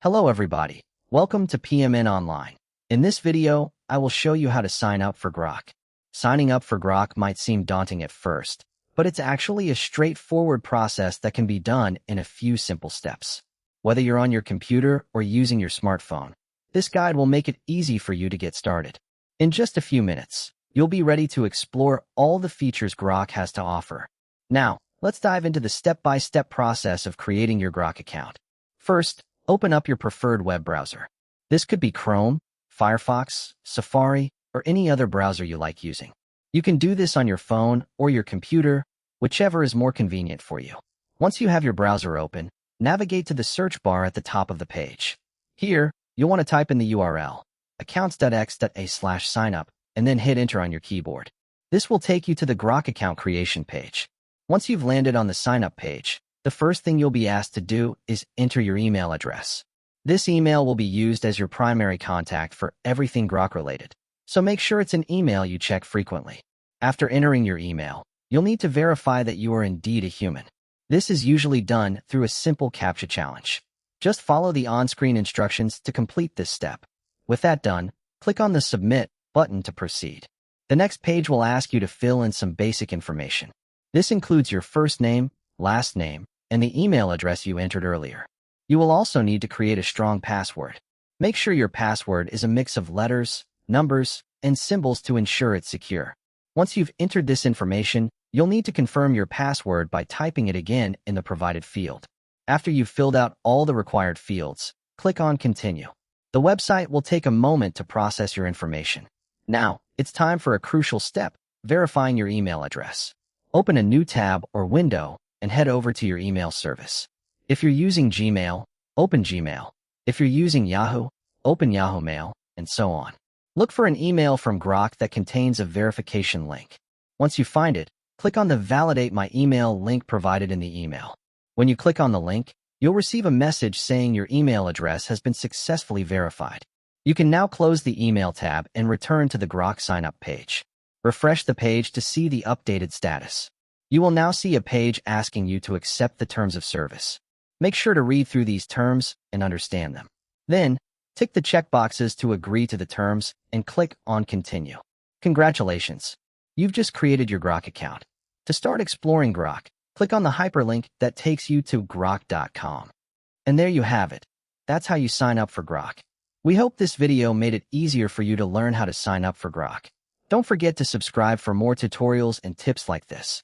Hello everybody, welcome to PMN Online. In this video, I will show you how to sign up for Grok. Signing up for Grok might seem daunting at first, but it's actually a straightforward process that can be done in a few simple steps. Whether you're on your computer or using your smartphone, this guide will make it easy for you to get started. In just a few minutes, you'll be ready to explore all the features Grok has to offer. Now, let's dive into the step-by-step process of creating your Grok account. First, open up your preferred web browser. This could be Chrome, Firefox, Safari, or any other browser you like using. You can do this on your phone or your computer, whichever is more convenient for you. Once you have your browser open, navigate to the search bar at the top of the page. Here, you'll want to type in the URL, accounts.x.a/signup, and then hit enter on your keyboard. This will take you to the Grok account creation page. Once you've landed on the sign-up page, the first thing you'll be asked to do is enter your email address. This email will be used as your primary contact for everything Grok-related, so make sure it's an email you check frequently. After entering your email, you'll need to verify that you are indeed a human. This is usually done through a simple CAPTCHA challenge. Just follow the on-screen instructions to complete this step. With that done, click on the Submit button to proceed. The next page will ask you to fill in some basic information. This includes your first name, last name, and the email address you entered earlier. You will also need to create a strong password. Make sure your password is a mix of letters, numbers, and symbols to ensure it's secure. Once you've entered this information, you'll need to confirm your password by typing it again in the provided field. After you've filled out all the required fields, click on Continue. The website will take a moment to process your information. Now, it's time for a crucial step, verifying your email address. Open a new tab or window and head over to your email service. If you're using Gmail, open Gmail. If you're using Yahoo, open Yahoo Mail, and so on. Look for an email from Grok that contains a verification link. Once you find it, click on the Validate My Email link provided in the email. When you click on the link, you'll receive a message saying your email address has been successfully verified. You can now close the email tab and return to the Grok sign-up page. Refresh the page to see the updated status. You will now see a page asking you to accept the terms of service. Make sure to read through these terms and understand them. Then, tick the checkboxes to agree to the terms and click on Continue. Congratulations! You've just created your Grok account. To start exploring Grok, click on the hyperlink that takes you to grok.com. And there you have it. That's how you sign up for Grok. We hope this video made it easier for you to learn how to sign up for Grok. Don't forget to subscribe for more tutorials and tips like this.